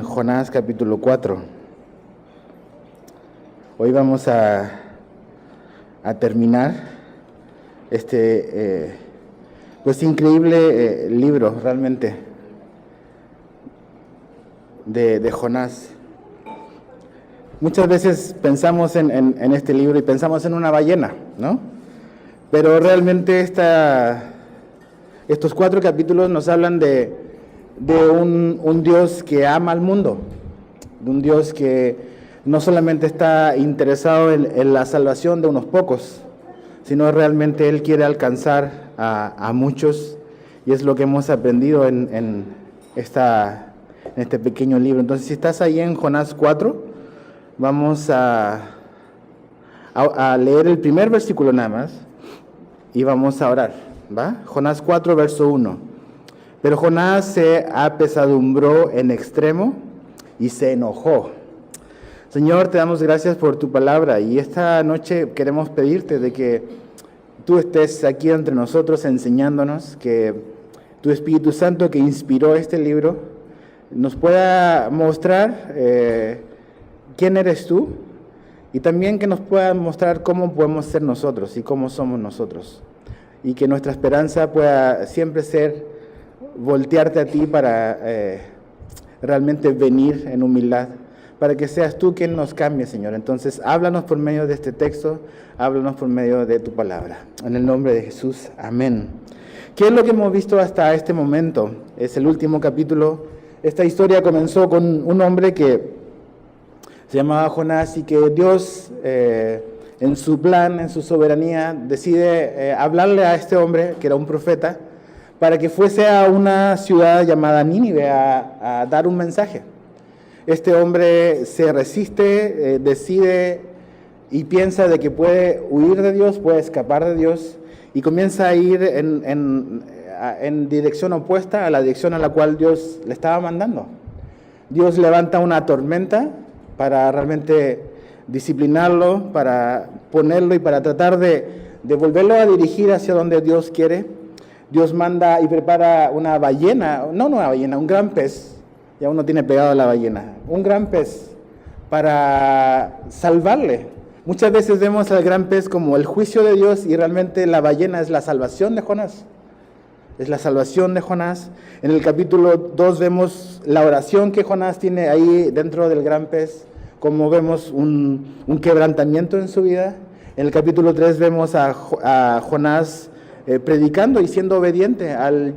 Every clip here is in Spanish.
Jonás capítulo 4. Hoy vamos a terminar este pues increíble libro realmente de Jonás. Muchas veces pensamos en este libro y pensamos en una ballena, ¿no? Pero realmente estos 4 capítulos nos hablan de un Dios que ama al mundo, de un Dios que no solamente está interesado en la salvación de unos pocos, sino realmente Él quiere alcanzar a muchos, y es lo que hemos aprendido en este pequeño libro. Entonces, si estás ahí en Jonás 4, vamos a leer el primer versículo nada más, y vamos a orar, ¿va? Jonás 4, verso 1. Pero Jonás se apesadumbró en extremo y se enojó. Señor, te damos gracias por tu palabra, y esta noche queremos pedirte de que tú estés aquí entre nosotros enseñándonos, que tu Espíritu Santo que inspiró este libro nos pueda mostrar quién eres tú, y también que nos pueda mostrar cómo podemos ser nosotros y cómo somos nosotros, y que nuestra esperanza pueda siempre ser voltearte a ti para realmente venir en humildad, para que seas tú quien nos cambie, Señor. Entonces, háblanos por medio de este texto, háblanos por medio de tu palabra. En el nombre de Jesús, amén. ¿Qué es lo que hemos visto hasta este momento? Es el último capítulo. Esta historia comenzó con un hombre que se llamaba Jonás, y que Dios, en su plan, en su soberanía, decide hablarle a este hombre, que era un profeta, para que fuese a una ciudad llamada Nínive a dar un mensaje. Este hombre se resiste, decide y piensa de que puede huir de Dios, puede escapar de Dios, y comienza a ir en dirección opuesta a la dirección a la cual Dios le estaba mandando. Dios levanta una tormenta para realmente disciplinarlo, para ponerlo y para tratar de volverlo a dirigir hacia donde Dios quiere. Dios manda y prepara una ballena, no una ballena, un gran pez, ya uno tiene pegado a la ballena, un gran pez para salvarle. Muchas veces vemos al gran pez como el juicio de Dios, y realmente la ballena es la salvación de Jonás. Es la salvación de Jonás. En el capítulo 2 vemos la oración que Jonás tiene ahí dentro del gran pez, como vemos un quebrantamiento en su vida. En el capítulo 3 vemos a Jonás predicando y siendo obediente al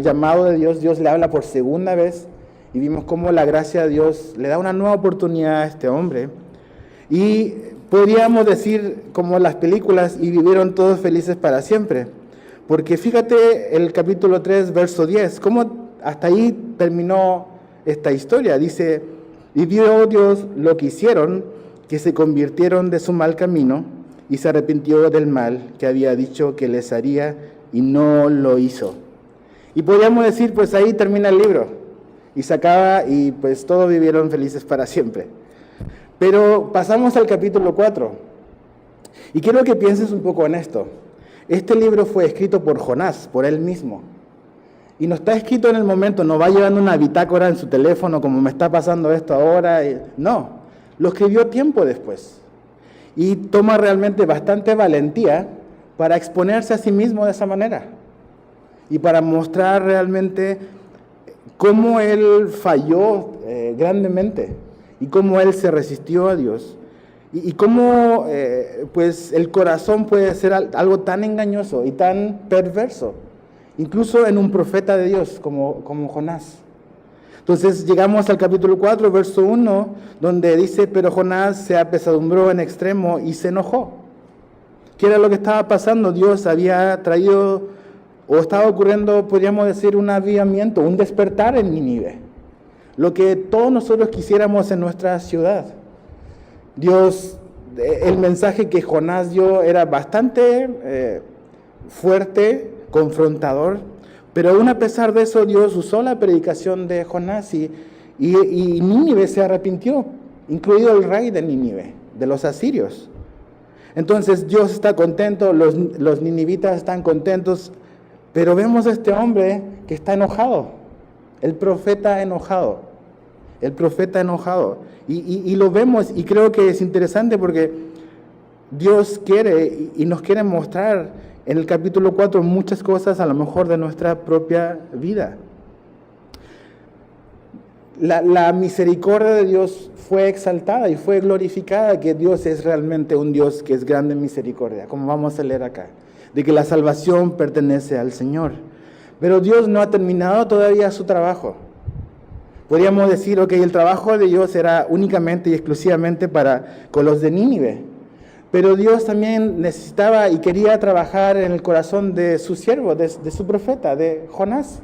llamado de Dios. Dios le habla por segunda vez, y vimos cómo la gracia de Dios le da una nueva oportunidad a este hombre. Y podríamos decir como las películas, y vivieron todos felices para siempre. Porque fíjate el capítulo 3, verso 10, cómo hasta ahí terminó esta historia. Dice: y vio Dios lo que hicieron, que se convirtieron de su mal camino, y se arrepintió del mal que había dicho que les haría, y no lo hizo. Y podríamos decir, pues ahí termina el libro, y se acaba, y pues todos vivieron felices para siempre. Pero pasamos al capítulo 4, y quiero que pienses un poco en esto. Este libro fue escrito por Jonás, por él mismo, y no está escrito en el momento, no va llevando una bitácora en su teléfono como me está pasando esto ahora, no, lo escribió tiempo después. Y toma realmente bastante valentía para exponerse a sí mismo de esa manera, y para mostrar realmente cómo él falló grandemente, y cómo él se resistió a Dios, y cómo pues el corazón puede ser algo tan engañoso y tan perverso, incluso en un profeta de Dios como Jonás. Entonces llegamos al capítulo 4, verso 1, donde dice: pero Jonás se apesadumbró en extremo y se enojó. ¿Qué era lo que estaba pasando? Dios había traído, o estaba ocurriendo, podríamos decir, un avivamiento, un despertar en Nínive. Lo que todos nosotros quisiéramos en nuestra ciudad. Dios, el mensaje que Jonás dio era bastante fuerte, confrontador, pero aún a pesar de eso, Dios usó la predicación de Jonás, y Nínive se arrepintió, incluido el rey de Nínive, de los asirios. Entonces Dios está contento, los ninivitas están contentos, Pero vemos a este hombre que está enojado, el profeta enojado, el profeta enojado. Y lo vemos, y creo que es interesante porque Dios quiere y nos quiere mostrar en el capítulo 4 muchas cosas a lo mejor de nuestra propia vida. La misericordia de Dios fue exaltada y fue glorificada, que Dios es realmente un Dios que es grande en misericordia, como vamos a leer acá, de que la salvación pertenece al Señor. Pero Dios no ha terminado todavía su trabajo. Podríamos decir, ok, el trabajo de Dios era únicamente y exclusivamente con los de Nínive. Pero Dios también necesitaba y quería trabajar en el corazón de su siervo, de su profeta, de Jonás.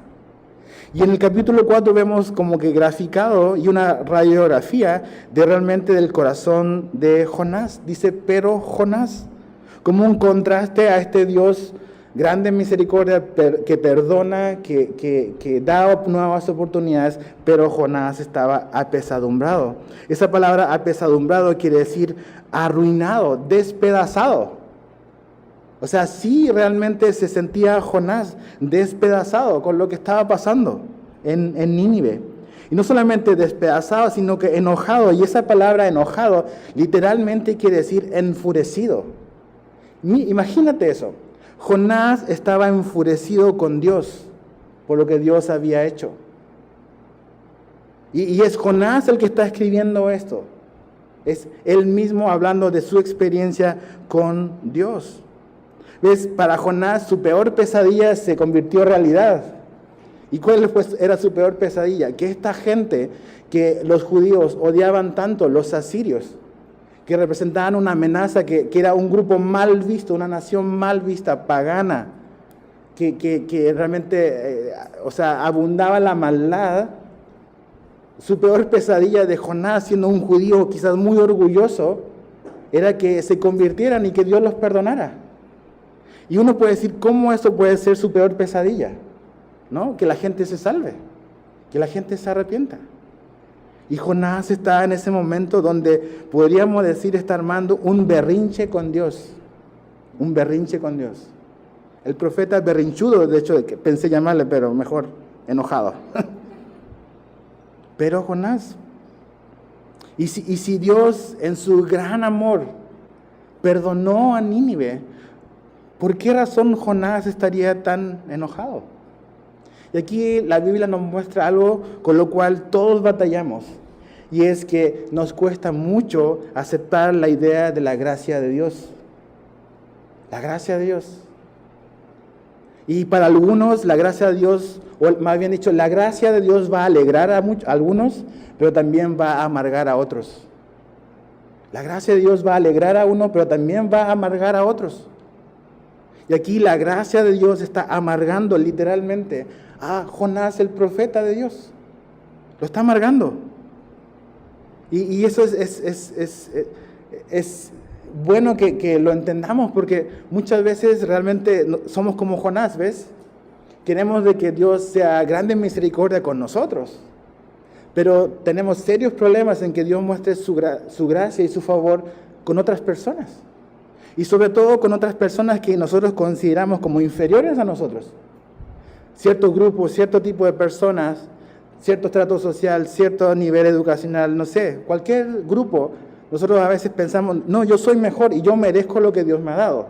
Y en el capítulo 4 vemos como que graficado y una radiografía de realmente del corazón de Jonás. Dice, pero Jonás, como un contraste a este Dios grande en misericordia, que perdona, que da nuevas oportunidades, pero Jonás estaba apesadumbrado. Esa palabra apesadumbrado quiere decir arruinado, despedazado. O sea, sí realmente se sentía Jonás despedazado con lo que estaba pasando en Nínive. Y no solamente despedazado, sino que enojado. Y esa palabra enojado literalmente quiere decir enfurecido. Imagínate eso. Jonás estaba enfurecido con Dios por lo que Dios había hecho. Y es Jonás el que está escribiendo esto. Es él mismo hablando de su experiencia con Dios. ¿Ves? Para Jonás su peor pesadilla se convirtió en realidad. ¿Y cuál era su peor pesadilla? Que esta gente que los judíos odiaban tanto, los asirios, que representaban una amenaza, que era un grupo mal visto, una nación mal vista, pagana, que realmente, abundaba la maldad. Su peor pesadilla de Jonás, siendo un judío quizás muy orgulloso, era que se convirtieran y que Dios los perdonara. Y uno puede decir, ¿cómo eso puede ser su peor pesadilla? ¿No? Que la gente se salve, que la gente se arrepienta. Y Jonás está en ese momento donde podríamos decir está armando un berrinche con Dios. Un berrinche con Dios. El profeta berrinchudo, de hecho, pensé llamarle, pero mejor enojado. Pero Jonás, y si Dios en su gran amor perdonó a Nínive, ¿por qué razón Jonás estaría tan enojado? Y aquí la Biblia nos muestra algo con lo cual todos batallamos. Y es que nos cuesta mucho aceptar la idea de la gracia de Dios. La gracia de Dios. Y para algunos la gracia de Dios, o más bien dicho, la gracia de Dios va a alegrar a algunos, pero también va a amargar a otros. La gracia de Dios va a alegrar a uno, pero también va a amargar a otros. Y aquí la gracia de Dios está amargando literalmente a Jonás, el profeta de Dios. Lo está amargando. Y eso es bueno que lo entendamos, porque muchas veces realmente somos como Jonás, ¿ves? Queremos de que Dios sea grande en misericordia con nosotros, pero tenemos serios problemas en que Dios muestre su gracia y su favor con otras personas. Y sobre todo con otras personas que nosotros consideramos como inferiores a nosotros. Cierto grupo, cierto tipo de personas, cierto estrato social, cierto nivel educacional, no sé, cualquier grupo, nosotros a veces pensamos, no, yo soy mejor y yo merezco lo que Dios me ha dado.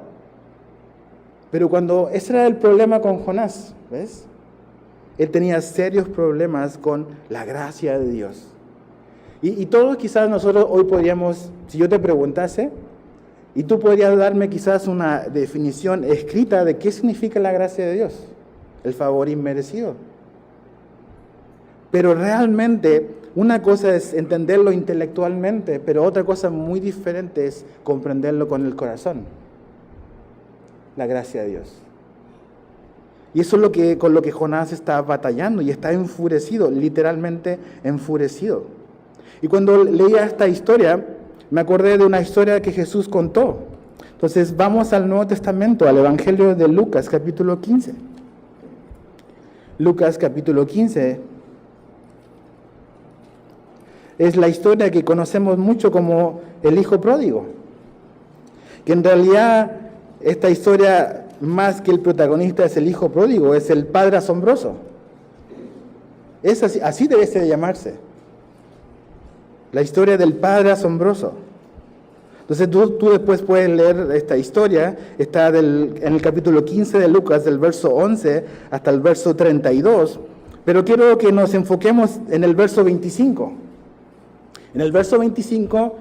Pero ese era el problema con Jonás, ¿ves? Él tenía serios problemas con la gracia de Dios. Y todos quizás nosotros hoy podríamos, si yo te preguntase, y tú podrías darme quizás una definición escrita de qué significa la gracia de Dios, el favor inmerecido. Pero realmente una cosa es entenderlo intelectualmente, pero otra cosa muy diferente es comprenderlo con el corazón. La gracia de Dios. Y eso es con lo que Jonás está batallando y está enfurecido, literalmente enfurecido. Y cuando leía esta historia, me acordé de una historia que Jesús contó. Entonces vamos al Nuevo Testamento, al Evangelio de Lucas, capítulo 15. Lucas, capítulo 15. Es la historia que conocemos mucho como el hijo pródigo. Que en realidad esta historia más que el protagonista es el hijo pródigo, es el padre asombroso. Es así, así debe de llamarse. La historia del padre asombroso. Entonces tú después puedes leer esta historia, está en el capítulo 15 de Lucas, del verso 11 hasta el verso 32, pero quiero que nos enfoquemos en el verso 25. En el verso 25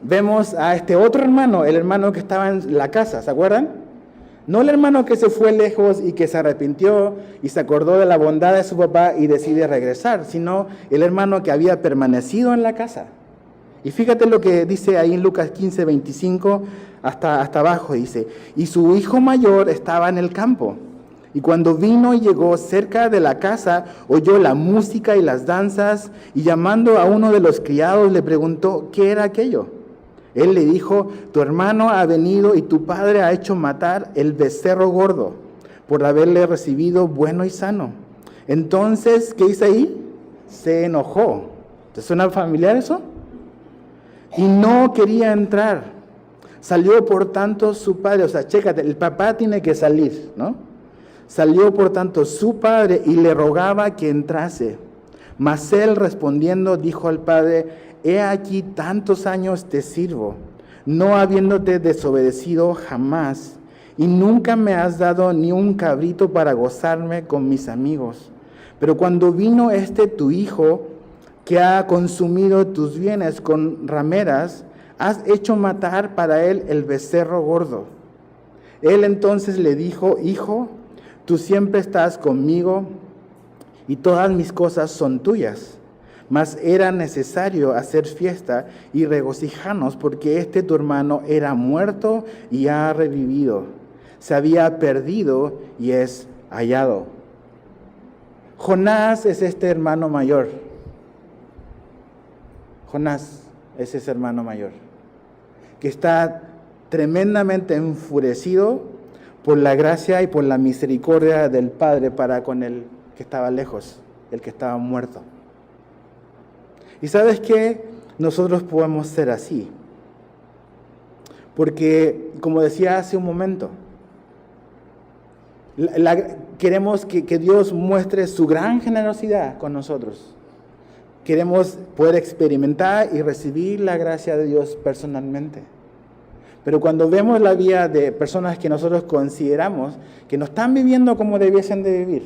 vemos a este otro hermano, el hermano que estaba en la casa, ¿se acuerdan? No el hermano que se fue lejos y que se arrepintió y se acordó de la bondad de su papá y decide regresar, sino el hermano que había permanecido en la casa. Y fíjate lo que dice ahí en Lucas 15, 25 hasta abajo, dice, y su hijo mayor estaba en el campo, y cuando vino y llegó cerca de la casa, oyó la música y las danzas, y llamando a uno de los criados le preguntó, ¿qué era aquello? Él le dijo, tu hermano ha venido y tu padre ha hecho matar el becerro gordo, por haberle recibido bueno y sano. Entonces, ¿qué dice ahí? Se enojó. ¿Te suena familiar eso? Y no quería entrar. Salió por tanto su padre, o sea, chécate, el papá tiene que salir, ¿no? Salió por tanto su padre y le rogaba que entrase. Mas él respondiendo dijo al padre, he aquí tantos años te sirvo, no habiéndote desobedecido jamás, y nunca me has dado ni un cabrito para gozarme con mis amigos. Pero cuando vino tu hijo, que ha consumido tus bienes con rameras, has hecho matar para él el becerro gordo. Él entonces le dijo, hijo, tú siempre estás conmigo y todas mis cosas son tuyas. Mas era necesario hacer fiesta y regocijarnos porque tu hermano era muerto y ha revivido. Se había perdido y es hallado. Jonás es este hermano mayor. Jonás es ese hermano mayor, que está tremendamente enfurecido por la gracia y por la misericordia del Padre para con el que estaba lejos, el que estaba muerto. Y ¿sabes qué? Nosotros podemos ser así, porque, como decía hace un momento, queremos que Dios muestre su gran generosidad con nosotros. Queremos poder experimentar y recibir la gracia de Dios personalmente. Pero cuando vemos la vida de personas que nosotros consideramos que no están viviendo como debiesen de vivir,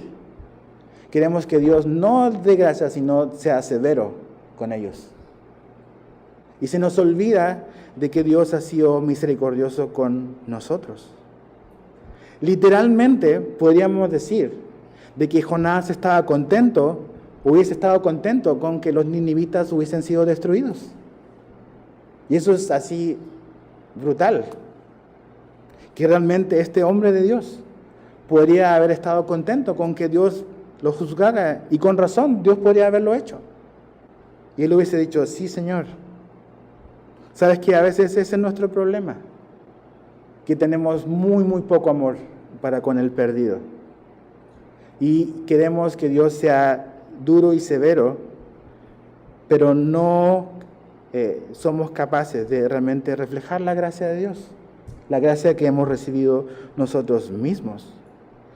queremos que Dios no dé gracia, sino sea severo con ellos. Y se nos olvida de que Dios ha sido misericordioso con nosotros. Literalmente podríamos decir de que Jonás hubiese estado contento con que los ninivitas hubiesen sido destruidos. Y eso es así brutal, que realmente este hombre de Dios podría haber estado contento con que Dios lo juzgara, y con razón Dios podría haberlo hecho. Y él hubiese dicho, sí, Señor. ¿Sabes que a veces ese es nuestro problema? Que tenemos muy, muy poco amor para con el perdido. Y queremos que Dios sea duro y severo, pero no somos capaces de realmente reflejar la gracia de Dios, la gracia que hemos recibido nosotros mismos.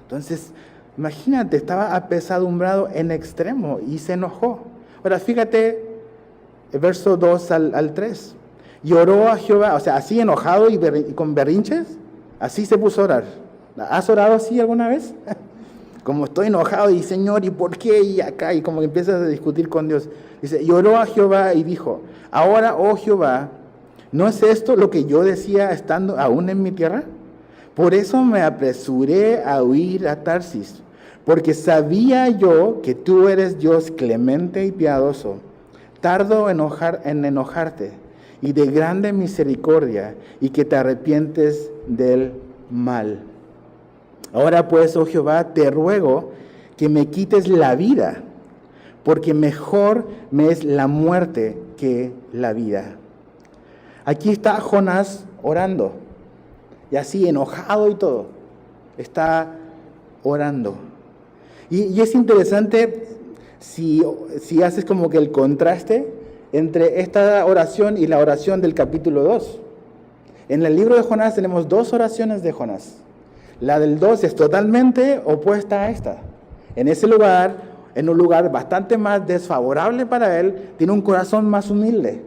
Entonces, imagínate, estaba apesadumbrado en extremo y se enojó. Ahora, fíjate, el verso 2 al 3. Y oró a Jehová, o sea, así enojado y con berrinches, así se puso a orar. ¿Has orado así alguna vez? Como estoy enojado y Señor, ¿y por qué? Y acá, y como que empiezas a discutir con Dios. Dice, y oró a Jehová y dijo, ahora, oh Jehová, ¿no es esto lo que yo decía estando aún en mi tierra? Por eso me apresuré a huir a Tarsis, porque sabía yo que tú eres Dios clemente y piadoso, tardo en enojarte, y de grande misericordia, y que te arrepientes del mal. Ahora pues, oh Jehová, te ruego que me quites la vida, porque mejor me es la muerte que la vida. Aquí está Jonás orando, y así enojado y todo, está orando. Y es interesante si haces como que el contraste entre esta oración y la oración del capítulo 2. En el libro de Jonás tenemos dos oraciones de Jonás. La del 2 es totalmente opuesta a esta. En ese lugar, en un lugar bastante más desfavorable para él, tiene un corazón más humilde.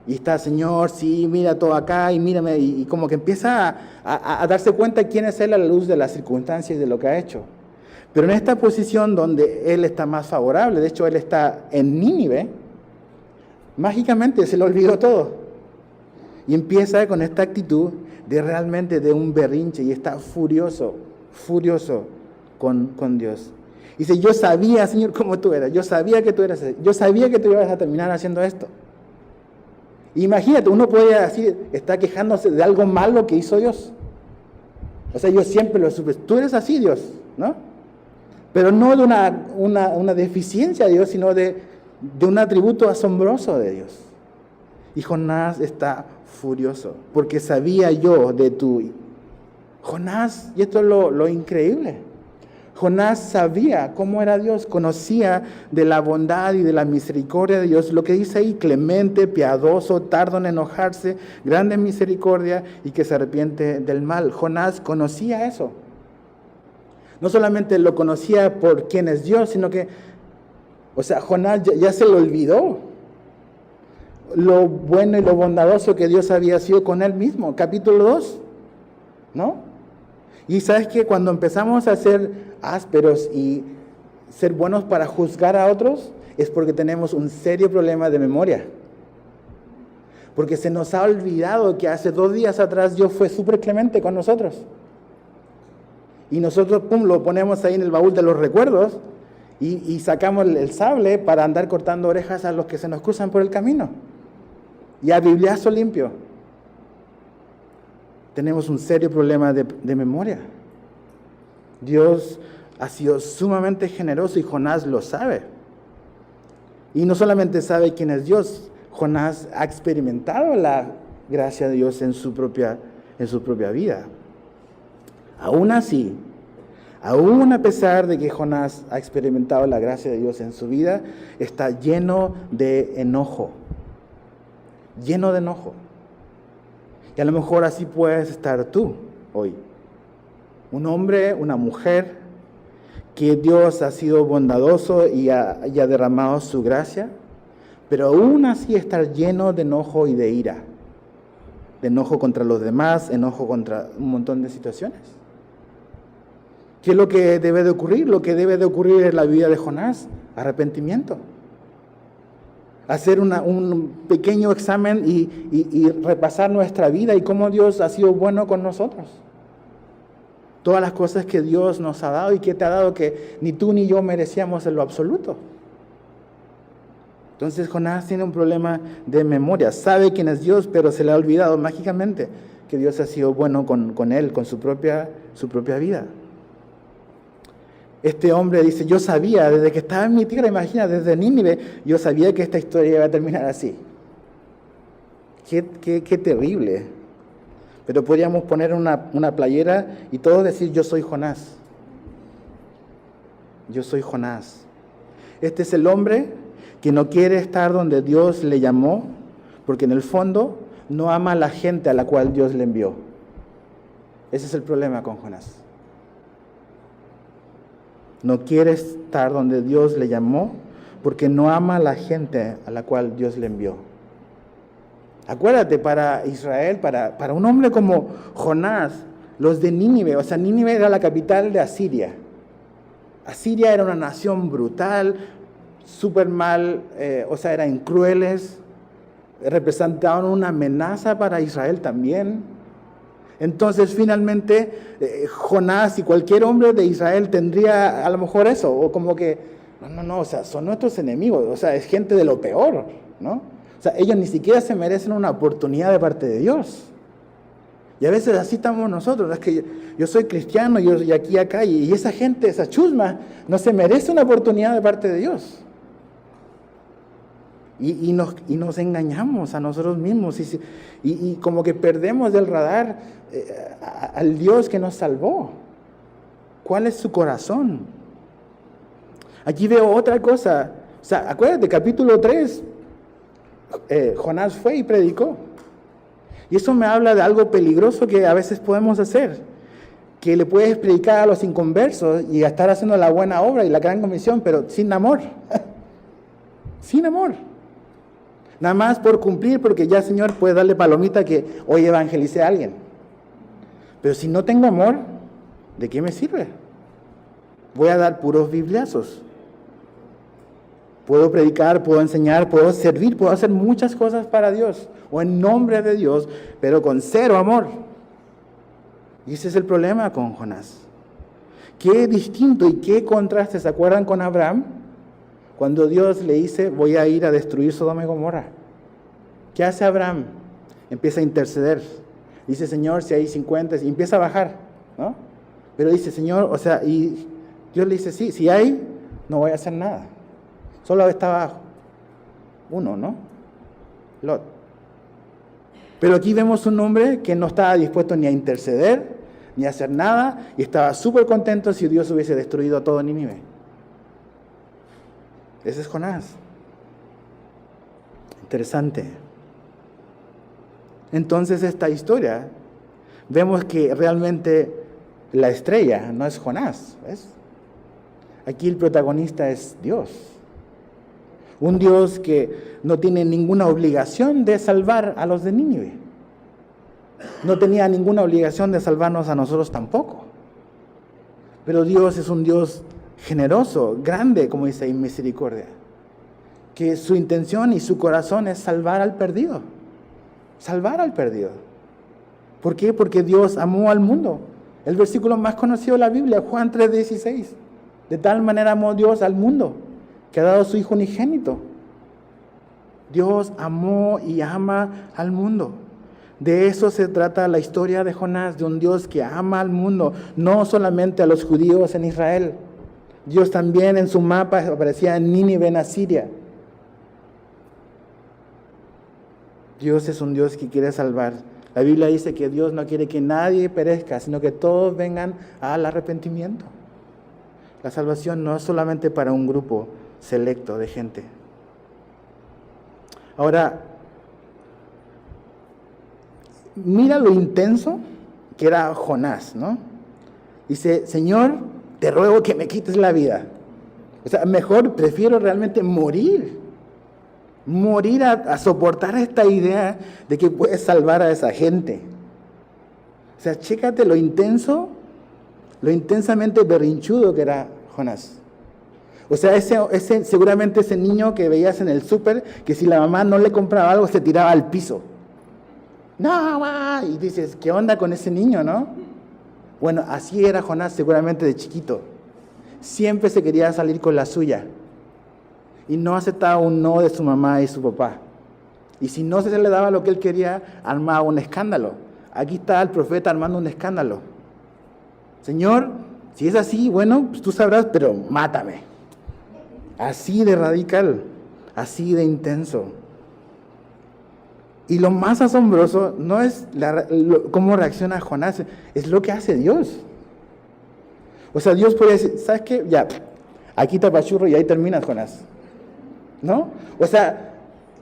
Y está, Señor, sí, mira todo acá y mírame, y como que empieza a darse cuenta de quién es él a la luz de las circunstancias y de lo que ha hecho. Pero en esta posición donde él está más favorable, de hecho él está en Nínive, mágicamente se le olvidó todo. Y empieza con esta actitud de realmente de un berrinche y está furioso con Dios. Dice, yo sabía, Señor, cómo tú eras, yo sabía que tú ibas a terminar haciendo esto. Imagínate, uno puede decir, está quejándose de algo malo que hizo Dios. O sea, yo siempre lo supe, tú eres así, Dios, ¿no? Pero no de una deficiencia de Dios, sino de un atributo asombroso de Dios. Y Jonás está furioso, porque sabía yo de tu... Jonás, y esto es lo increíble, Jonás sabía cómo era Dios, conocía de la bondad y de la misericordia de Dios, lo que dice ahí, clemente, piadoso, tardo en enojarse, grande en misericordia y que se arrepiente del mal. Jonás conocía eso. No solamente lo conocía por quién es Dios, sino que, Jonás ya se le olvidó lo bueno y lo bondadoso que Dios había sido con él mismo. Capítulo 2, ¿no? Y sabes que cuando empezamos a ser ásperos y ser buenos para juzgar a otros, es porque tenemos un serio problema de memoria. Porque se nos ha olvidado que hace 2 días atrás Dios fue súper clemente con nosotros. Y nosotros, lo ponemos ahí en el baúl de los recuerdos y sacamos el sable para andar cortando orejas a los que se nos cruzan por el camino. Y a bibliazo limpio. Tenemos un serio problema de memoria. Dios ha sido sumamente generoso y Jonás lo sabe. Y no solamente sabe quién es Dios, Jonás ha experimentado la gracia de Dios en su propia vida. Aún así, aún a pesar de que Jonás ha experimentado la gracia de Dios en su vida, está lleno de enojo. Lleno de enojo. Y a lo mejor así puedes estar tú hoy. Un hombre, una mujer, que Dios ha sido bondadoso y ha derramado su gracia, pero aún así estar lleno de enojo y de ira. De enojo contra los demás, enojo contra un montón de situaciones. ¿Qué es lo que debe de ocurrir? Lo que debe de ocurrir en la vida de Jonás, arrepentimiento. Hacer un pequeño examen y repasar nuestra vida y cómo Dios ha sido bueno con nosotros. Todas las cosas que Dios nos ha dado y que te ha dado que ni tú ni yo merecíamos en lo absoluto. Entonces Jonás tiene un problema de memoria. Sabe quién es Dios, pero se le ha olvidado mágicamente que Dios ha sido bueno con él, con su propia vida. Este hombre dice, yo sabía, desde que estaba en mi tierra, imagina, desde Nínive, yo sabía que esta historia iba a terminar así. Qué terrible. Pero podríamos poner una playera y todos decir, yo soy Jonás. Yo soy Jonás. Este es el hombre que no quiere estar donde Dios le llamó, porque en el fondo no ama a la gente a la cual Dios le envió. Ese es el problema con Jonás. No quiere estar donde Dios le llamó porque no ama a la gente a la cual Dios le envió. Acuérdate, para Israel, para un hombre como Jonás, los de Nínive, Nínive era la capital de Asiria. Asiria era una nación brutal, súper mal, eran crueles, representaban una amenaza para Israel también. Entonces finalmente Jonás y cualquier hombre de Israel tendría a lo mejor eso, o como que, son nuestros enemigos, es gente de lo peor, ¿no? Ellos ni siquiera se merecen una oportunidad de parte de Dios. Y a veces así estamos nosotros, es que yo soy cristiano y aquí acá, y esa gente, esa chusma, no se merece una oportunidad de parte de Dios. Y nos engañamos a nosotros mismos y como que perdemos del radar al Dios que nos salvó. ¿Cuál es su corazón? Aquí veo otra cosa. Acuérdate, capítulo 3, Jonás fue y predicó. Y eso me habla de algo peligroso que a veces podemos hacer. que le puedes predicar a los inconversos y estar haciendo la buena obra y la gran comisión, pero sin amor. Sin amor. Nada más por cumplir, porque ya el Señor puede darle palomita que hoy evangelicé a alguien. Pero si no tengo amor, ¿de qué me sirve? Voy a dar puros bibliazos. Puedo predicar, puedo enseñar, puedo servir, puedo hacer muchas cosas para Dios o en nombre de Dios, pero con cero amor. Y ese es el problema con Jonás. Qué distinto y qué contraste. ¿Se acuerdan con Abraham? Cuando Dios le dice, voy a ir a destruir Sodoma y Gomorra. ¿Qué hace Abraham? Empieza a interceder. Dice, Señor, si hay 50, y empieza a bajar, ¿no? Pero dice, Señor, o sea, y Dios le dice, sí, si hay, no voy a hacer nada. Solo estaba uno, ¿no? Lot. Pero aquí vemos un hombre que no estaba dispuesto ni a interceder, ni a hacer nada, y estaba súper contento si Dios hubiese destruido a todo Nínive. Ese es Jonás. Interesante. Entonces esta historia, vemos que realmente la estrella no es Jonás, ¿ves? Aquí el protagonista es Dios. Un Dios que no tiene ninguna obligación de salvar a los de Nínive. No tenía ninguna obligación de salvarnos a nosotros tampoco. Pero Dios es un Dios generoso, grande, como dice, en misericordia. Que su intención y su corazón es salvar al perdido. Salvar al perdido. ¿Por qué? Porque Dios amó al mundo. El versículo más conocido de la Biblia, Juan 3:16. De tal manera amó Dios al mundo, que ha dado a su Hijo unigénito. Dios amó y ama al mundo. De eso se trata la historia de Jonás, de un Dios que ama al mundo, no solamente a los judíos en Israel. Dios también en su mapa aparecía en Nínive, en Asiria. Dios es un Dios que quiere salvar. La Biblia dice que Dios no quiere que nadie perezca, sino que todos vengan al arrepentimiento. La salvación no es solamente para un grupo selecto de gente. Ahora, mira lo intenso que era Jonás, ¿no? Dice, Señor, te ruego que me quites la vida. O sea, mejor prefiero realmente morir. Morir a soportar esta idea de que puedes salvar a esa gente. O sea, chécate lo intenso, lo intensamente berrinchudo que era Jonás. O sea, seguramente ese niño que veías en el súper, que si la mamá no le compraba algo, se tiraba al piso. No, mamá. Y dices, ¿qué onda con ese niño, no? Bueno, así era Jonás seguramente de chiquito. Siempre se quería salir con la suya. Y no aceptaba un no de su mamá y su papá. Y si no se le daba lo que él quería, armaba un escándalo. Aquí está el profeta armando un escándalo. Señor, si es así, bueno, pues tú sabrás, pero mátame. Así de radical, así de intenso. Y lo más asombroso no es cómo reacciona Jonás, es lo que hace Dios. O sea, Dios puede decir, ¿sabes qué? Ya, aquí está el pachurro y ahí terminas, Jonás. ¿No? O sea,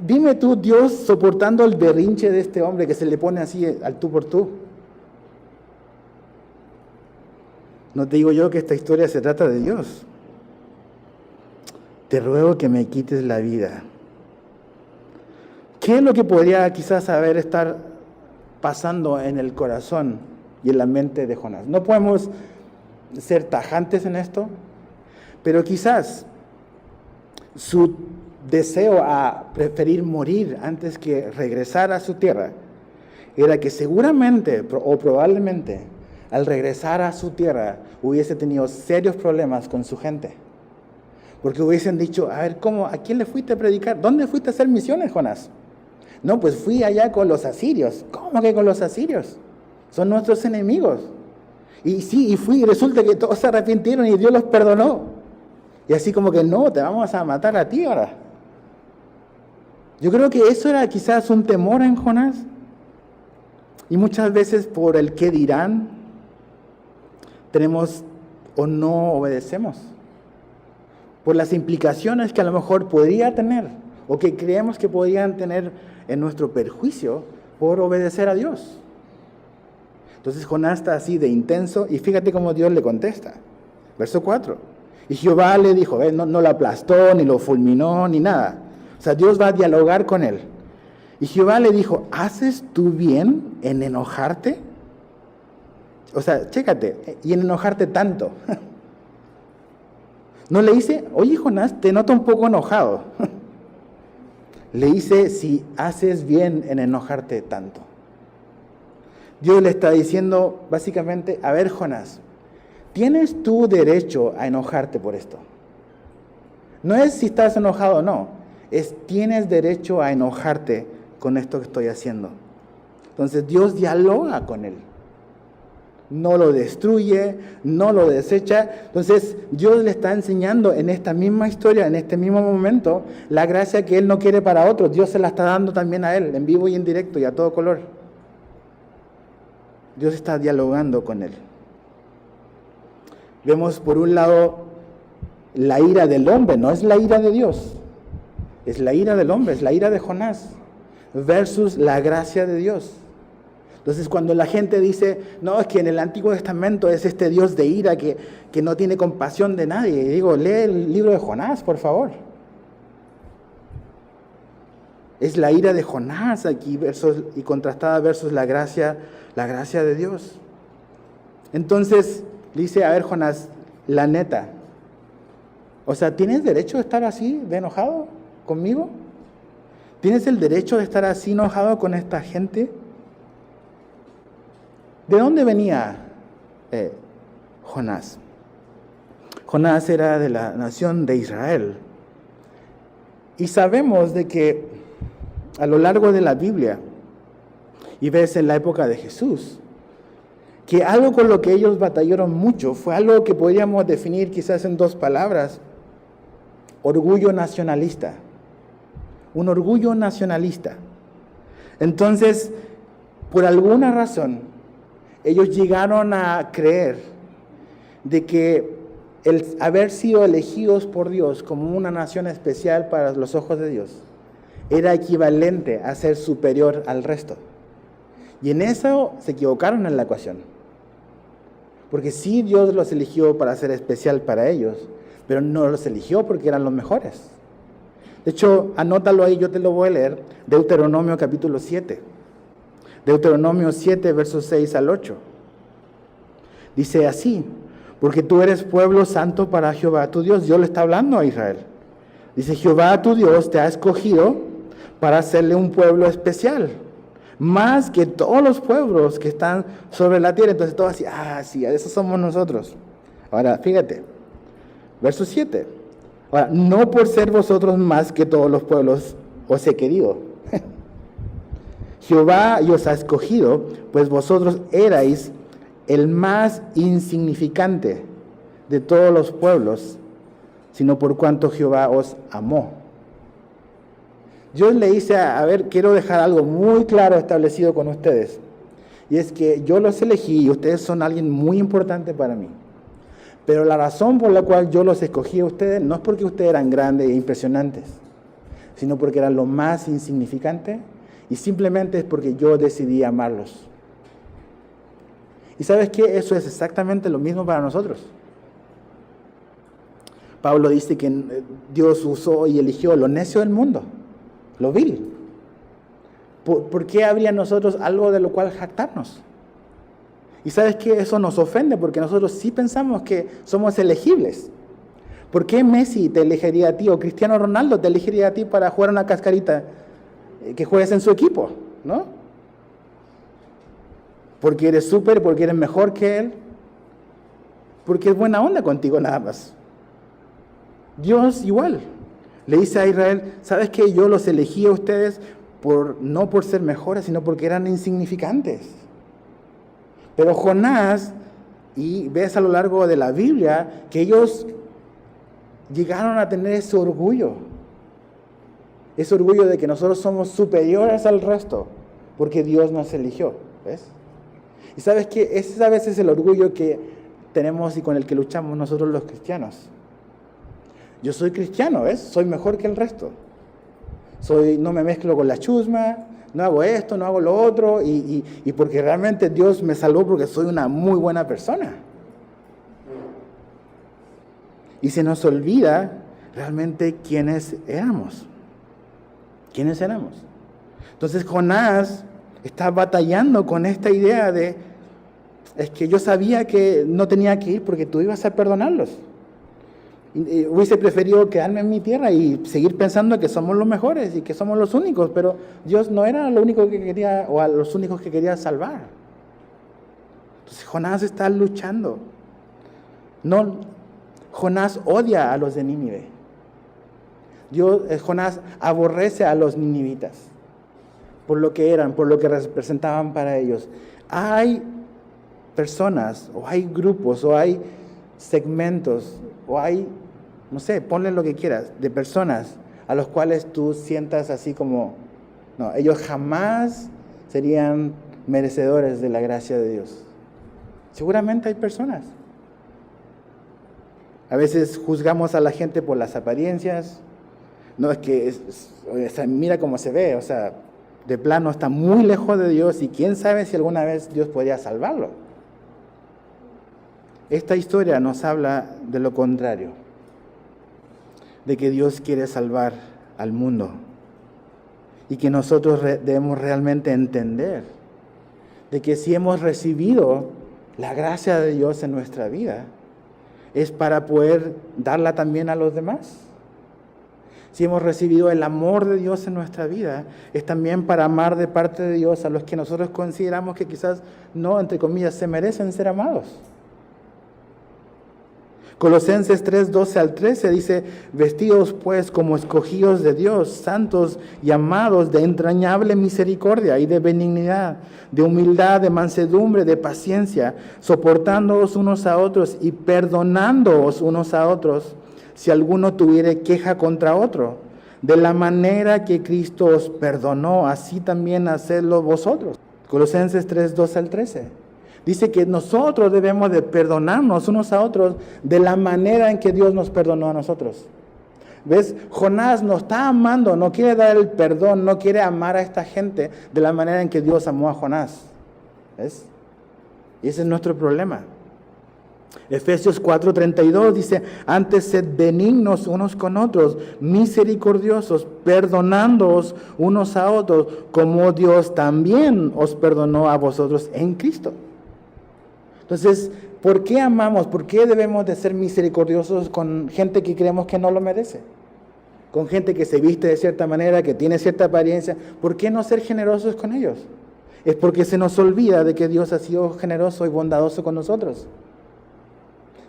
dime tú, Dios soportando el berrinche de este hombre que se le pone así al tú por tú. No te digo yo que esta historia se trata de Dios. Te ruego que me quites la vida. ¿Qué es lo que podría quizás estar pasando en el corazón y en la mente de Jonás? No podemos ser tajantes en esto, pero quizás su deseo a preferir morir antes que regresar a su tierra era que seguramente o probablemente al regresar a su tierra hubiese tenido serios problemas con su gente. Porque hubiesen dicho, a ver, ¿cómo? ¿A quién le fuiste a predicar? ¿Dónde fuiste a hacer misiones, Jonás? No, pues fui allá con los asirios. ¿Cómo que con los asirios? Son nuestros enemigos. Y sí, y fui, y resulta que todos se arrepintieron y Dios los perdonó. Y así como que no, te vamos a matar a ti ahora. Yo creo que eso era quizás un temor en Jonás. Y muchas veces por el qué dirán, tenemos o no obedecemos. Por las implicaciones que a lo mejor podría tener o que creemos que podrían tener en nuestro perjuicio por obedecer a Dios. Entonces Jonás está así de intenso y fíjate cómo Dios le contesta. Verso 4. Y Jehová le dijo, no lo aplastó, ni lo fulminó, ni nada. O sea, Dios va a dialogar con él. Y Jehová le dijo, ¿haces tú bien en enojarte? O sea, chécate, y en enojarte tanto. No le dice, oye Jonás, te noto un poco enojado. Le dice, si haces bien en enojarte tanto. Dios le está diciendo básicamente, a ver Jonás, ¿tienes tú derecho a enojarte por esto? No es si estás enojado o no, es tienes derecho a enojarte con esto que estoy haciendo. Entonces Dios dialoga con él. No lo destruye, no lo desecha. Entonces Dios le está enseñando en esta misma historia, en este mismo momento, la gracia que Él no quiere para otros. Dios se la está dando también a Él, en vivo y en directo y a todo color. Dios está dialogando con Él. Vemos por un lado la ira del hombre, no es la ira de Dios. Es la ira del hombre, es la ira de Jonás, versus la gracia de Dios. Entonces cuando la gente dice, no, es que en el Antiguo Testamento es este Dios de ira que no tiene compasión de nadie. Y digo, lee el libro de Jonás, por favor. Es la ira de Jonás aquí y contrastada versus la gracia de Dios. Entonces dice, a ver Jonás, la neta, o sea, ¿tienes derecho de estar así, de enojado conmigo? ¿Tienes el derecho de estar así enojado con esta gente? ¿De dónde venía Jonás? Jonás era de la nación de Israel. Y sabemos de que a lo largo de la Biblia, y ves en la época de Jesús, que algo con lo que ellos batallaron mucho fue algo que podríamos definir quizás en 2 palabras: orgullo nacionalista. Un orgullo nacionalista. Entonces, por alguna razón, ellos llegaron a creer de que el haber sido elegidos por Dios como una nación especial para los ojos de Dios era equivalente a ser superior al resto. Y en eso se equivocaron en la ecuación. Porque sí, Dios los eligió para ser especial para ellos, pero no los eligió porque eran los mejores. De hecho, anótalo ahí, yo te lo voy a leer, Deuteronomio capítulo 7. Deuteronomio 7, versos 6 al 8. Dice así, porque tú eres pueblo santo para Jehová tu Dios. Dios le está hablando a Israel. Dice, Jehová tu Dios te ha escogido para hacerle un pueblo especial, más que todos los pueblos que están sobre la tierra. Entonces todos así, sí, esos somos nosotros. Ahora, fíjate, verso 7. Ahora, no por ser vosotros más que todos los pueblos os he querido. Jehová os ha escogido, pues vosotros erais el más insignificante de todos los pueblos, sino por cuanto Jehová os amó. Dios le dice, a ver, quiero dejar algo muy claro establecido con ustedes, y es que yo los elegí y ustedes son alguien muy importante para mí. Pero la razón por la cual yo los escogí a ustedes no es porque ustedes eran grandes e impresionantes, sino porque eran lo más insignificante. Y simplemente es porque yo decidí amarlos. ¿Y sabes qué? Eso es exactamente lo mismo para nosotros. Pablo dice que Dios usó y eligió lo necio del mundo, lo vil. ¿Por qué habría nosotros algo de lo cual jactarnos? Y sabes qué? Eso nos ofende porque nosotros sí pensamos que somos elegibles. ¿Por qué Messi te elegiría a ti o Cristiano Ronaldo te elegiría a ti para jugar una cascarita? Que juegues en su equipo, ¿no? Porque eres súper, porque eres mejor que él, porque es buena onda contigo nada más. Dios igual, le dice a Israel, ¿sabes qué? Yo los elegí a ustedes no por ser mejores, sino porque eran insignificantes. Pero Jonás, y ves a lo largo de la Biblia, que ellos llegaron a tener ese orgullo de que nosotros somos superiores al resto, porque Dios nos eligió, ¿ves? Y sabes que ese a veces es el orgullo que tenemos y con el que luchamos nosotros los cristianos. Yo soy cristiano, ¿ves? Soy mejor que el resto. No me mezclo con la chusma, No hago esto, no hago lo otro, y porque realmente Dios me salvó porque soy una muy buena persona. Y se nos olvida realmente quiénes éramos. ¿Quiénes éramos? Entonces Jonás está batallando con esta idea de, es que yo sabía que no tenía que ir porque tú ibas a perdonarlos. Hubiese preferido quedarme en mi tierra y seguir pensando que somos los mejores y que somos los únicos, pero Dios no era lo único que quería, o a los únicos que quería salvar. Entonces Jonás está luchando. No, Jonás odia a los de Nínive. Jonás aborrece a los ninivitas por lo que eran, por lo que representaban para ellos. Hay personas, o hay grupos, o hay segmentos, o hay, no sé, ponle lo que quieras, de personas a los cuales tú sientas así como, no, ellos jamás serían merecedores de la gracia de Dios. Seguramente hay personas. A veces juzgamos a la gente por las apariencias. No, es que mira cómo se ve, o sea, de plano está muy lejos de Dios y quién sabe si alguna vez Dios podría salvarlo. Esta historia nos habla de lo contrario, de que Dios quiere salvar al mundo y que nosotros debemos realmente entender de que si hemos recibido la gracia de Dios en nuestra vida, es para poder darla también a los demás. Si hemos recibido el amor de Dios en nuestra vida, es también para amar de parte de Dios a los que nosotros consideramos que quizás no, entre comillas, se merecen ser amados. Colosenses 3, 12 al 13 dice, vestidos pues como escogidos de Dios, santos y amados de entrañable misericordia y de benignidad, de humildad, de mansedumbre, de paciencia, soportándoos unos a otros y perdonándoos unos a otros, si alguno tuviere queja contra otro, de la manera que Cristo os perdonó, así también hacedlo vosotros. Colosenses 3, 12 al 13. Dice que nosotros debemos de perdonarnos unos a otros de la manera en que Dios nos perdonó a nosotros. ¿Ves? Jonás no está amando, no quiere dar el perdón, no quiere amar a esta gente de la manera en que Dios amó a Jonás. ¿Ves? Y ese es nuestro problema. Efesios 4:32 dice, antes sed benignos unos con otros, misericordiosos, perdonándoos unos a otros, como Dios también os perdonó a vosotros en Cristo. Entonces, ¿por qué amamos? ¿Por qué debemos de ser misericordiosos con gente que creemos que no lo merece? Con gente que se viste de cierta manera, que tiene cierta apariencia. ¿Por qué no ser generosos con ellos? Es porque se nos olvida de que Dios ha sido generoso y bondadoso con nosotros.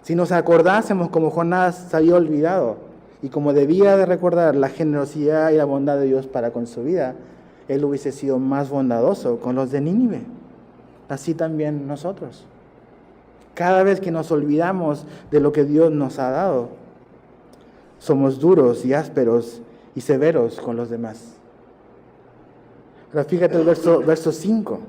Si nos acordásemos como Jonás se había olvidado y como debía de recordar la generosidad y la bondad de Dios para con su vida, él hubiese sido más bondadoso con los de Nínive. Así también nosotros. Cada vez que nos olvidamos de lo que Dios nos ha dado, somos duros y ásperos y severos con los demás. Ahora fíjate el verso 5.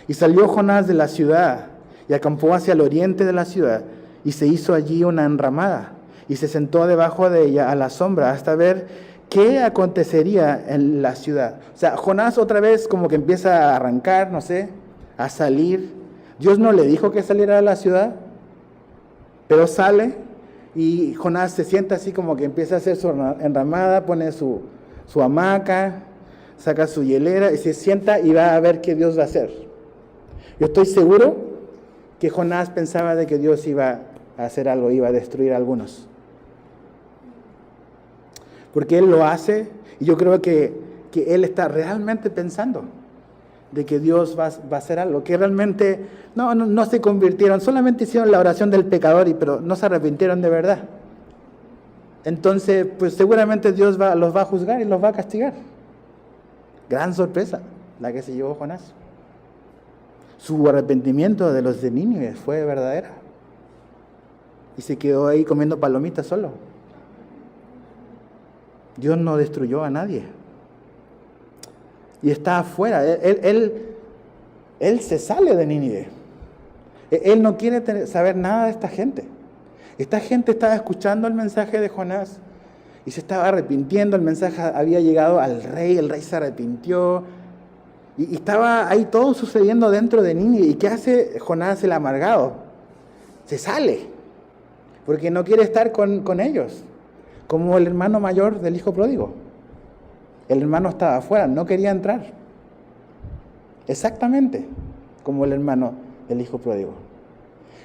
Y salió Jonás de la ciudad y acampó hacia el oriente de la ciudad y se hizo allí una enramada y se sentó debajo de ella a la sombra hasta ver qué acontecería en la ciudad. O sea, Jonás otra vez como que empieza a arrancar, no sé, a salir. Dios no le dijo que saliera de la ciudad, pero sale y Jonás se sienta así como que empieza a hacer su enramada, pone su hamaca, saca su hielera y se sienta y va a ver qué Dios va a hacer. Yo estoy seguro que Jonás pensaba de que Dios iba a hacer algo, iba a destruir a algunos. Porque él lo hace y yo creo que él está realmente pensando de que Dios va a hacer algo, que realmente no se convirtieron, solamente hicieron la oración del pecador, pero no se arrepintieron de verdad. Entonces, pues seguramente Dios los va a juzgar y los va a castigar. Gran sorpresa la que se llevó Jonás. Su arrepentimiento de los de Nínive fue verdadera. Y se quedó ahí comiendo palomitas solo. Dios no destruyó a nadie. Y está afuera. Él se sale de Nínive. Él no quiere saber nada de esta gente. Esta gente estaba escuchando el mensaje de Jonás y se estaba arrepintiendo. El mensaje había llegado al rey, el rey se arrepintió. Y estaba ahí todo sucediendo dentro de Nínive. ¿Y qué hace Jonás el amargado? Se sale, porque no quiere estar con ellos, como el hermano mayor del hijo pródigo. El hermano estaba afuera, no quería entrar. Exactamente como el hermano del hijo pródigo.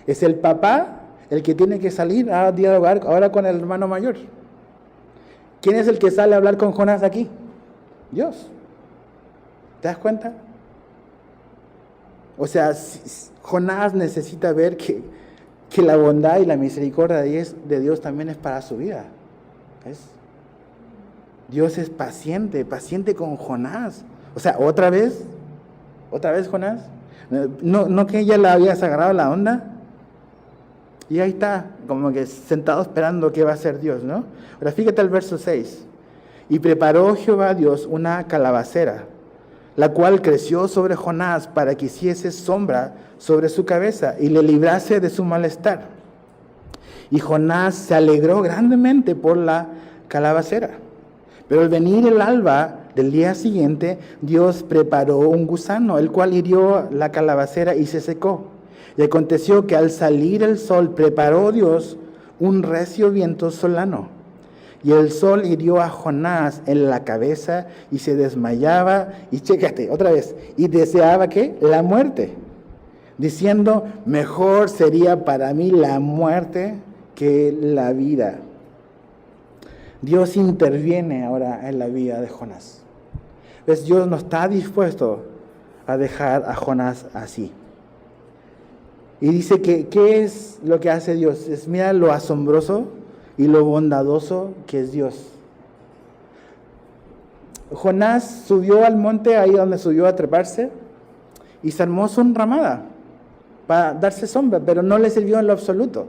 Es el papá el que tiene que salir a dialogar ahora con el hermano mayor. ¿Quién es el que sale a hablar con Jonás aquí? Dios. ¿Te das cuenta? O sea, Jonás necesita ver que la bondad y la misericordia de Dios también es para su vida. ¿Ves? Dios es paciente con Jonás. O sea, ¿otra vez Jonás? No que ella le había agarrado la onda. Y ahí está, como que sentado esperando qué va a hacer Dios, ¿no? Ahora fíjate el verso 6. Y preparó Jehová Dios una calabacera, la cual creció sobre Jonás para que hiciese sombra sobre su cabeza y le librase de su malestar. Y Jonás se alegró grandemente por la calabacera. Pero al venir el alba del día siguiente, Dios preparó un gusano, el cual hirió la calabacera y se secó. Y aconteció que al salir el sol, preparó Dios un recio viento solano. Y el sol hirió a Jonás en la cabeza y se desmayaba, y chécate, otra vez, y deseaba, ¿qué? La muerte, diciendo, mejor sería para mí la muerte que la vida. Dios interviene ahora en la vida de Jonás. ¿Ves? Dios no está dispuesto a dejar a Jonás así. Y dice que, ¿qué es lo que hace Dios? Es, mira lo asombroso y lo bondadoso que es Dios. Jonás subió al monte, ahí donde subió a treparse, y se armó su enramada para darse sombra, pero no le sirvió en lo absoluto.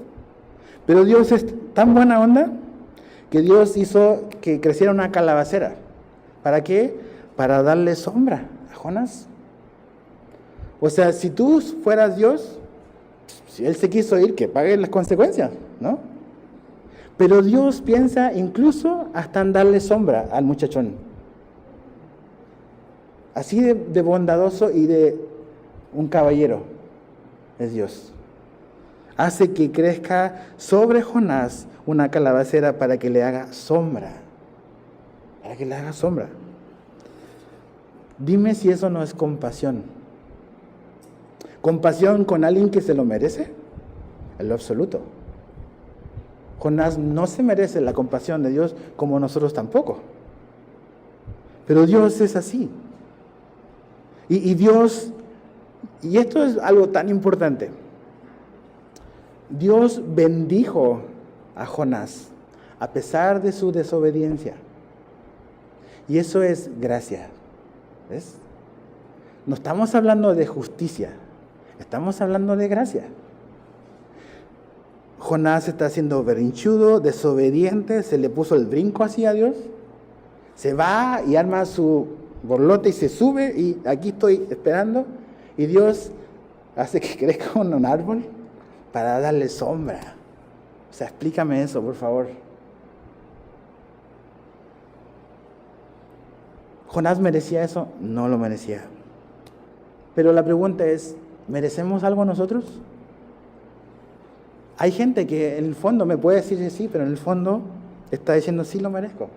Pero Dios es tan buena onda que Dios hizo que creciera una calabacera. ¿Para qué? Para darle sombra a Jonás. O sea, si tú fueras Dios, si Él se quiso ir, que pague las consecuencias, ¿no? Pero Dios piensa incluso hasta en darle sombra al muchachón. Así de bondadoso y de un caballero es Dios. Hace que crezca sobre Jonás una calabacera para que le haga sombra. Para que le haga sombra. Dime si eso no es compasión. ¿Compasión con alguien que se lo merece? En lo absoluto. Jonás no se merece la compasión de Dios, como nosotros tampoco. Pero Dios es así. Y Dios, y esto es algo tan importante, Dios bendijo a Jonás a pesar de su desobediencia. Y eso es gracia. ¿Ves? No estamos hablando de justicia, estamos hablando de gracia. Jonás está siendo berrinchudo, desobediente, se le puso el brinco así a Dios, se va y arma su borlote y se sube y aquí estoy esperando, y Dios hace que crezca un árbol para darle sombra. O sea, explícame eso, por favor. ¿Jonás merecía eso? No lo merecía. Pero la pregunta es, ¿merecemos algo nosotros? Hay gente que en el fondo me puede decir que sí, pero en el fondo está diciendo sí lo merezco.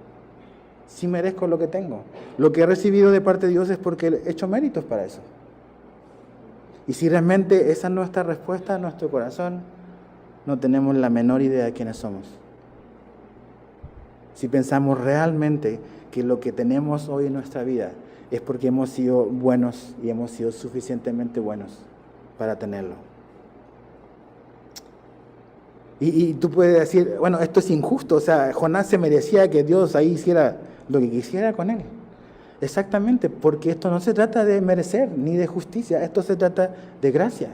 Sí merezco lo que tengo. Lo que he recibido de parte de Dios es porque he hecho méritos para eso. Y si realmente esa es nuestra respuesta a nuestro corazón, no tenemos la menor idea de quiénes somos. Si pensamos realmente que lo que tenemos hoy en nuestra vida es porque hemos sido buenos y hemos sido suficientemente buenos para tenerlo. Y tú puedes decir, bueno, esto es injusto, o sea, Jonás se merecía que Dios ahí hiciera lo que quisiera con él. Exactamente, porque esto no se trata de merecer ni de justicia, esto se trata de gracia.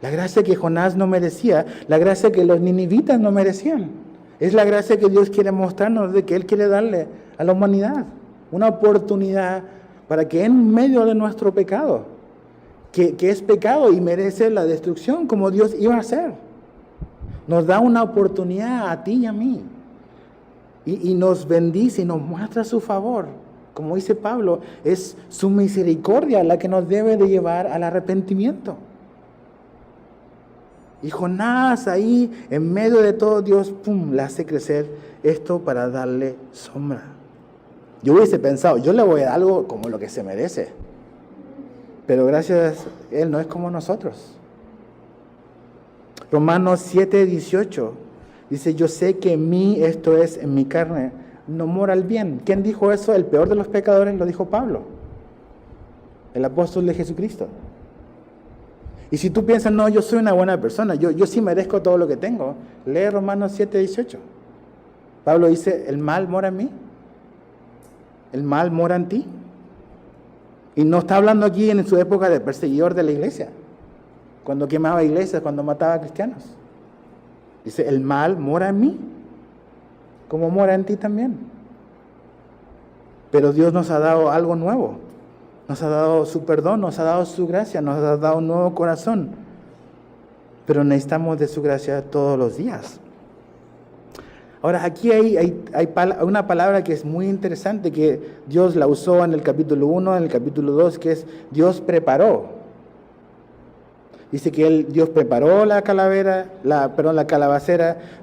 La gracia que Jonás no merecía, la gracia que los ninivitas no merecían. Es la gracia que Dios quiere mostrarnos, de que Él quiere darle a la humanidad una oportunidad para que en medio de nuestro pecado, que es pecado y merece la destrucción como Dios iba a hacer, nos da una oportunidad a ti y a mí. Y nos bendice y nos muestra su favor Como dice Pablo, es su misericordia la que nos debe de llevar al arrepentimiento. Y Jonás ahí, en medio de todo, Dios, le hace crecer esto para darle sombra. Yo hubiese pensado, yo le voy a dar algo como lo que se merece. Pero gracias a Él no es como nosotros. Romanos 7:18 dice, yo sé que en mí, esto es, en mi carne, no mora el bien. ¿Quién dijo eso? El peor de los pecadores lo dijo Pablo, el apóstol de Jesucristo. Y si tú piensas, no, yo soy una buena persona, yo sí merezco todo lo que tengo, lee Romanos 7:18. Pablo dice, el mal mora en mí, el mal mora en ti. Y no está hablando aquí en su época de perseguidor de la iglesia, cuando quemaba iglesias, cuando mataba a cristianos. Dice, el mal mora en mí, como mora en ti también. Pero Dios nos ha dado algo nuevo. Nos ha dado su perdón, nos ha dado su gracia, nos ha dado un nuevo corazón. Pero necesitamos de su gracia todos los días. Ahora, aquí hay una palabra que es muy interesante, que Dios la usó en el capítulo 1, en el capítulo 2, que es Dios preparó. Dice que Dios preparó la calabacera,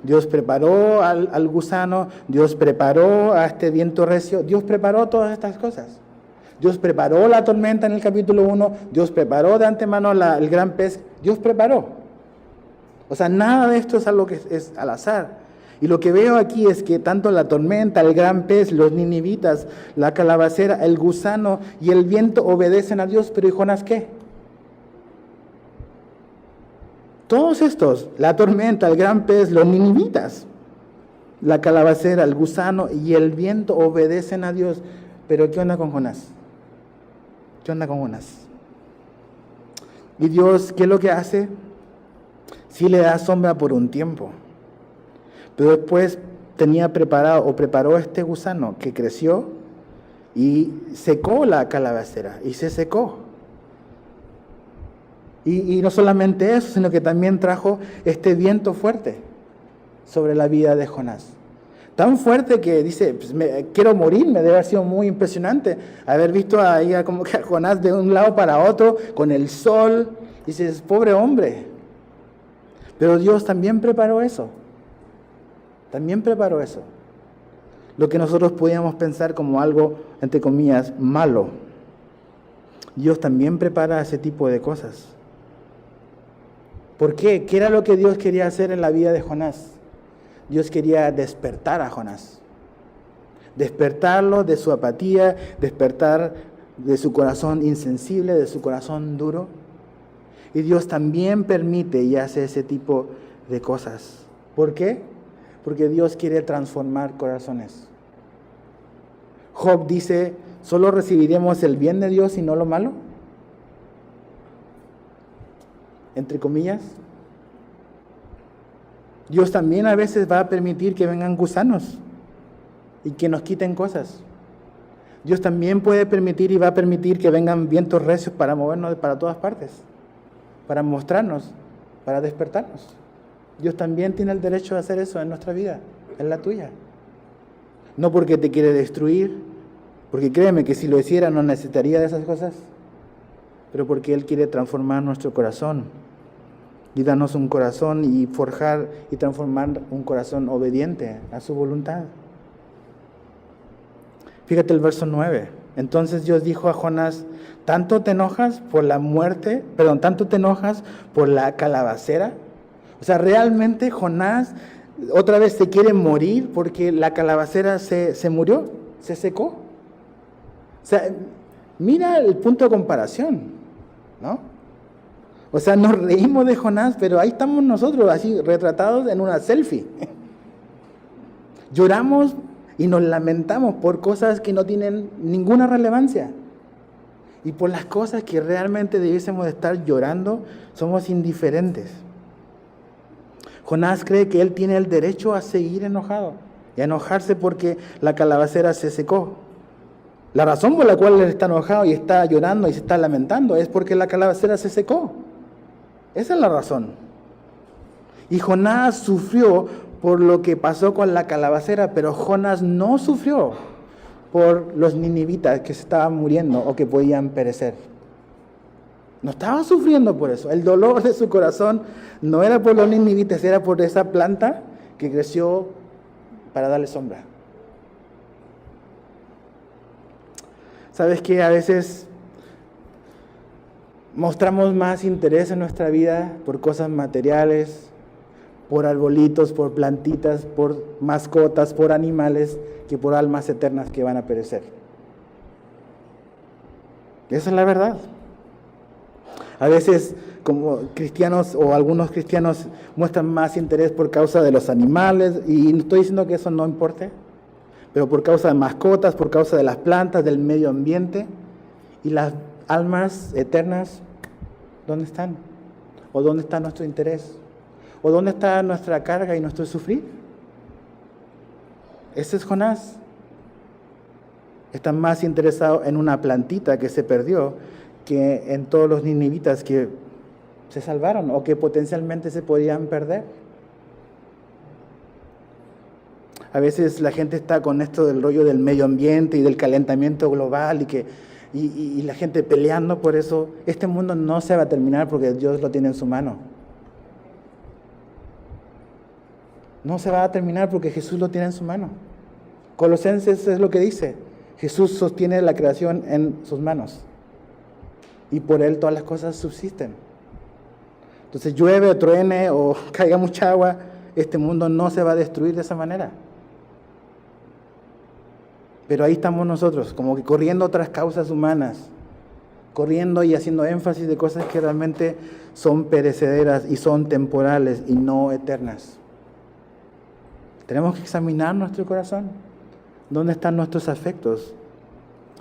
Dios preparó al gusano, Dios preparó a este viento recio, Dios preparó todas estas cosas. Dios preparó la tormenta en el capítulo 1, Dios preparó de antemano el gran pez, Dios preparó. O sea, nada de esto es algo que es al azar. Y lo que veo aquí es que tanto la tormenta, el gran pez, los ninivitas, la calabacera, el gusano y el viento obedecen a Dios, pero ¿y Jonás qué? Todos estos, la tormenta, el gran pez, los ninivitas, la calabacera, el gusano y el viento obedecen a Dios. Pero ¿qué onda con Jonás? ¿Qué onda con Jonás? Y Dios, ¿qué es lo que hace? Sí le da sombra por un tiempo. Pero después preparó este gusano que creció y secó la calabacera y se secó. Y no solamente eso, sino que también trajo este viento fuerte sobre la vida de Jonás. Tan fuerte que dice, pues quiero morirme, debe haber sido muy impresionante haber visto ahí como que a Jonás de un lado para otro, con el sol. Dices, pobre hombre. Pero Dios también preparó eso. También preparó eso. Lo que nosotros podíamos pensar como algo, entre comillas, malo. Dios también prepara ese tipo de cosas. ¿Por qué? ¿Qué era lo que Dios quería hacer en la vida de Jonás? Dios quería despertar a Jonás. Despertarlo de su apatía, despertar de su corazón insensible, de su corazón duro. Y Dios también permite y hace ese tipo de cosas. ¿Por qué? Porque Dios quiere transformar corazones. Job dice, ¿solo recibiremos el bien de Dios y no lo malo? Entre comillas. Dios también a veces va a permitir que vengan gusanos y que nos quiten cosas. Dios también puede permitir y va a permitir que vengan vientos recios para movernos para todas partes, para mostrarnos, para despertarnos. Dios también tiene el derecho de hacer eso en nuestra vida, en la tuya. No porque te quiere destruir, porque créeme que si lo hiciera no necesitaría de esas cosas, pero porque Él quiere transformar nuestro corazón y darnos un corazón y forjar y transformar un corazón obediente a su voluntad. Fíjate el verso 9. Entonces Dios dijo a Jonás, ¿tanto te enojas por la calabacera? O sea, realmente Jonás otra vez se quiere morir porque la calabacera se murió, se secó. O sea, mira el punto de comparación, ¿no? O sea, nos reímos de Jonás, pero ahí estamos nosotros, así retratados en una selfie. Lloramos y nos lamentamos por cosas que no tienen ninguna relevancia. Y por las cosas que realmente debiésemos estar llorando, somos indiferentes. Jonás cree que él tiene el derecho a seguir enojado y a enojarse porque la calabacera se secó. La razón por la cual él está enojado y está llorando y se está lamentando es porque la calabacera se secó. Esa es la razón. Y Jonás sufrió por lo que pasó con la calabacera, pero Jonás no sufrió por los ninivitas que se estaban muriendo o que podían perecer. No estaba sufriendo por eso. El dolor de su corazón no era por los ninivitas, era por esa planta que creció para darle sombra. ¿Sabes qué? A veces mostramos más interés en nuestra vida por cosas materiales, por arbolitos, por plantitas, por mascotas, por animales, que por almas eternas que van a perecer. Esa es la verdad. A veces, como cristianos o algunos cristianos muestran más interés por causa de los animales, y no estoy diciendo que eso no importe, pero por causa de mascotas, por causa de las plantas, del medio ambiente, y las almas eternas, ¿dónde están? ¿O dónde está nuestro interés? ¿O dónde está nuestra carga y nuestro sufrir? Ese es Jonás. Está más interesado en una plantita que se perdió que en todos los ninivitas que se salvaron o que potencialmente se podían perder. A veces la gente está con esto del rollo del medio ambiente y del calentamiento global y la gente peleando por eso. Este mundo no se va a terminar porque Dios lo tiene en su mano. No se va a terminar porque Jesús lo tiene en su mano. Colosenses es lo que dice. Jesús sostiene la creación en sus manos. Y por Él todas las cosas subsisten. Entonces llueve o truene o caiga mucha agua, este mundo no se va a destruir de esa manera. Pero ahí estamos nosotros, como que corriendo otras causas humanas, corriendo y haciendo énfasis de cosas que realmente son perecederas y son temporales y no eternas. Tenemos que examinar nuestro corazón. ¿Dónde están nuestros afectos?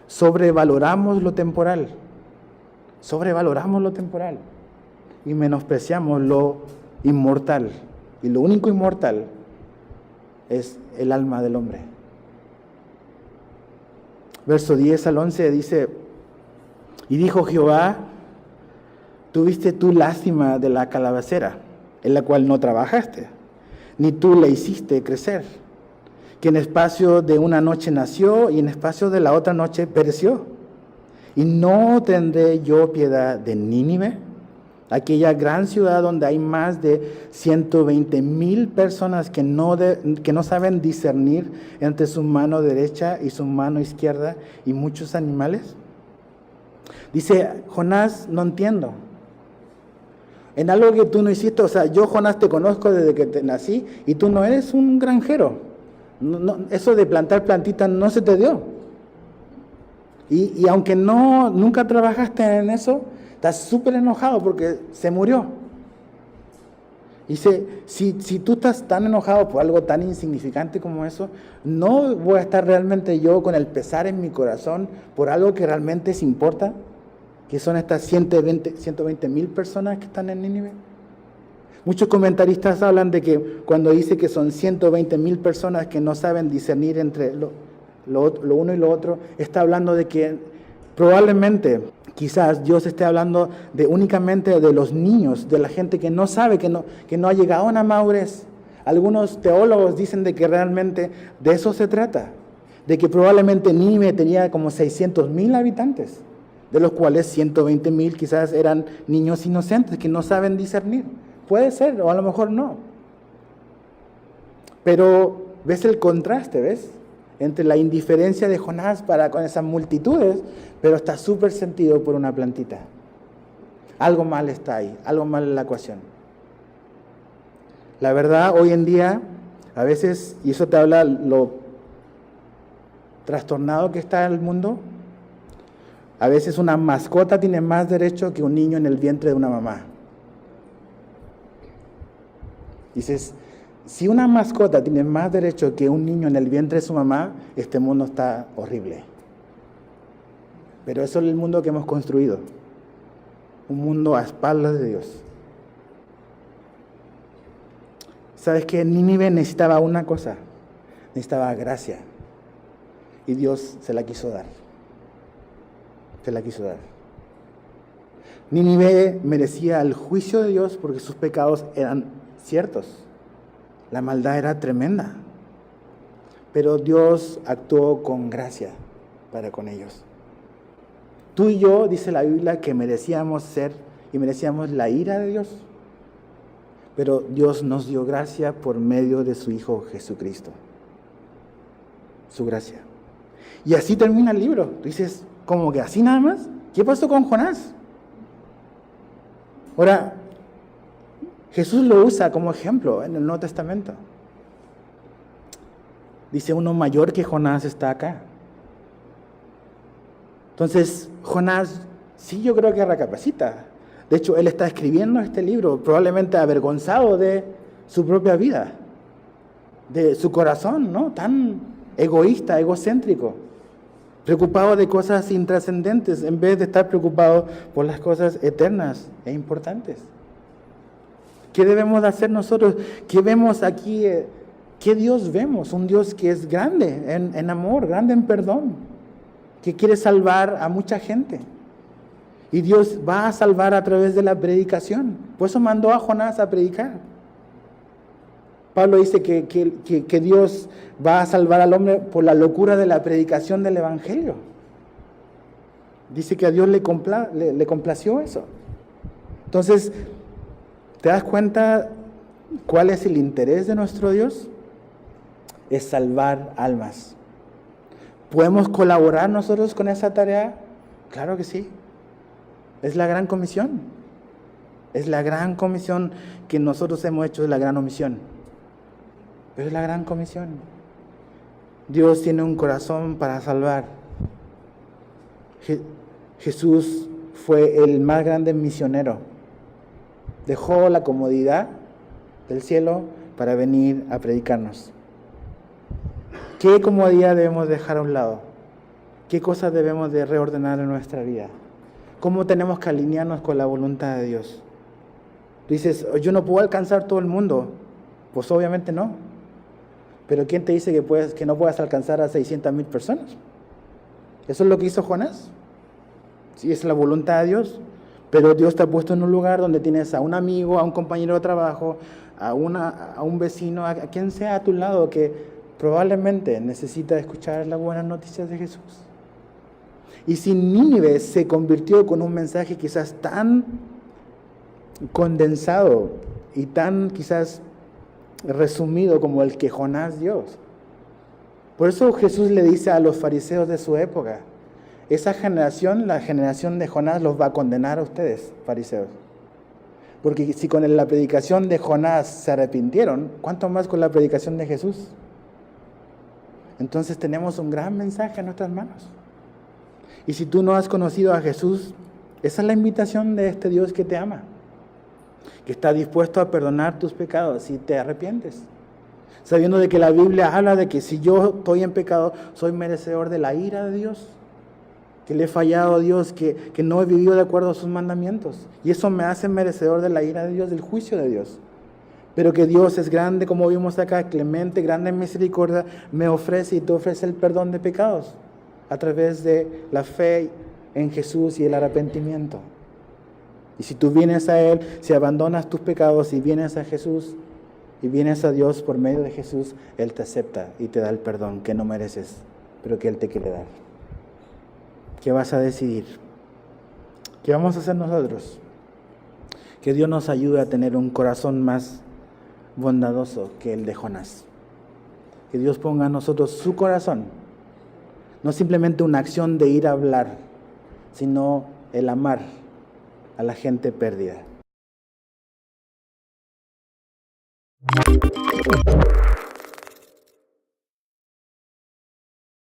Sobrevaloramos lo temporal. Sobrevaloramos lo temporal. Y menospreciamos lo inmortal. Y lo único inmortal es el alma del hombre. Verso 10 al 11 dice: y dijo Jehová, tuviste tú lástima de la calabacera, en la cual no trabajaste, ni tú la hiciste crecer, que en espacio de una noche nació y en espacio de la otra noche pereció. Y no tendré yo piedad de Nínive, aquella gran ciudad donde hay más de 120,000 personas que no saben discernir entre su mano derecha y su mano izquierda, y muchos animales. Dice Jonás, no entiendo. En algo que tú no hiciste, o sea, yo Jonás te conozco desde que te nací y tú no eres un granjero. No, eso de plantar plantitas no se te dio. Y aunque nunca trabajaste en eso, estás súper enojado porque se murió. Dice, si tú estás tan enojado por algo tan insignificante como eso, no voy a estar realmente yo con el pesar en mi corazón por algo que realmente se importa, que son estas 120,000 personas que están en Nínive. Muchos comentaristas hablan de que cuando dice que son 120,000 personas que no saben discernir entre lo uno y lo otro, está hablando de que probablemente, quizás Dios esté hablando únicamente de los niños, de la gente que no sabe, que no ha llegado a una madurez. Algunos teólogos dicen de que realmente de eso se trata, de que probablemente Nínive tenía como 600,000 habitantes, de los cuales 120,000 quizás eran niños inocentes que no saben discernir. Puede ser, o a lo mejor no. Pero ves el contraste, ¿ves? Entre la indiferencia de Jonás con esas multitudes, pero está súper sentido por una plantita. Algo mal está ahí, algo mal en la ecuación. La verdad, hoy en día, a veces, y eso te habla lo trastornado que está el mundo, a veces una mascota tiene más derecho que un niño en el vientre de una mamá. Dices, si una mascota tiene más derecho que un niño en el vientre de su mamá, este mundo está horrible. Pero eso es el mundo que hemos construido. Un mundo a espaldas de Dios. ¿Sabes qué? Nínive necesitaba una cosa. Necesitaba gracia. Y Dios se la quiso dar. Se la quiso dar. Nínive merecía el juicio de Dios porque sus pecados eran ciertos. La maldad era tremenda. pero Dios actuó con gracia para con ellos. Tú y yo, dice la Biblia, que merecíamos ser y merecíamos la ira de Dios, pero Dios nos dio gracia por medio de su Hijo Jesucristo. Su gracia. Y así termina el libro. Tú dices, ¿cómo que así nada más? ¿Qué pasó con Jonás? Ahora, Jesús lo usa como ejemplo en el Nuevo Testamento. Dice, uno mayor que Jonás está acá. Entonces, Jonás, sí, yo creo que recapacita. De hecho, él está escribiendo este libro probablemente avergonzado de su propia vida, de su corazón, ¿no? Tan egoísta, egocéntrico, preocupado de cosas intrascendentes en vez de estar preocupado por las cosas eternas e importantes. ¿Qué debemos de hacer nosotros? ¿Qué vemos aquí? ¿Qué Dios vemos? Un Dios que es grande en amor, grande en perdón, que quiere salvar a mucha gente. Y Dios va a salvar a través de la predicación. Por eso mandó a Jonás a predicar. Pablo dice que Dios va a salvar al hombre por la locura de la predicación del Evangelio. Dice que a Dios le complació eso. Entonces, ¿te das cuenta cuál es el interés de nuestro Dios? Es salvar almas. ¿Podemos colaborar nosotros con esa tarea? Claro que sí. Es la gran comisión. Es la gran comisión que nosotros hemos hecho, es la gran omisión. Pero es la gran comisión. Dios tiene un corazón para salvar. Jesús fue el más grande misionero. Dejó la comodidad del cielo para venir a predicarnos. ¿Qué comodidad debemos dejar a un lado? ¿Qué cosas debemos de reordenar en nuestra vida? ¿Cómo tenemos que alinearnos con la voluntad de Dios? Dices, yo no puedo alcanzar todo el mundo. Pues obviamente no. Pero ¿quién te dice que no puedas alcanzar a 600,000 personas? ¿Eso es lo que hizo Jonás? Sí, es la voluntad de Dios. Pero Dios te ha puesto en un lugar donde tienes a un amigo, a un compañero de trabajo, a un vecino, a quien sea a tu lado que probablemente necesita escuchar las buenas noticias de Jesús. Y si Nínive se convirtió con un mensaje quizás tan condensado y tan quizás resumido como el que Jonás dio. Por eso Jesús le dice a los fariseos de su época, esa generación, la generación de Jonás, los va a condenar a ustedes, fariseos. Porque si con la predicación de Jonás se arrepintieron, ¿cuánto más con la predicación de Jesús? Entonces tenemos un gran mensaje en nuestras manos. Y si tú no has conocido a Jesús, esa es la invitación de este Dios que te ama, que está dispuesto a perdonar tus pecados si te arrepientes, sabiendo de que la Biblia habla de que si yo estoy en pecado, soy merecedor de la ira de Dios, que le he fallado a Dios, que no he vivido de acuerdo a sus mandamientos, y eso me hace merecedor de la ira de Dios, del juicio de Dios. Pero que Dios es grande, como vimos acá, clemente, grande en misericordia, me ofrece y te ofrece el perdón de pecados a través de la fe en Jesús y el arrepentimiento. Y si tú vienes a Él, si abandonas tus pecados y vienes a Jesús y vienes a Dios por medio de Jesús, Él te acepta y te da el perdón que no mereces, pero que Él te quiere dar. ¿Qué vas a decidir? ¿Qué vamos a hacer nosotros? Que Dios nos ayude a tener un corazón más bondadoso que el de Jonás. Que Dios ponga en nosotros su corazón, no simplemente una acción de ir a hablar, sino el amar a la gente perdida.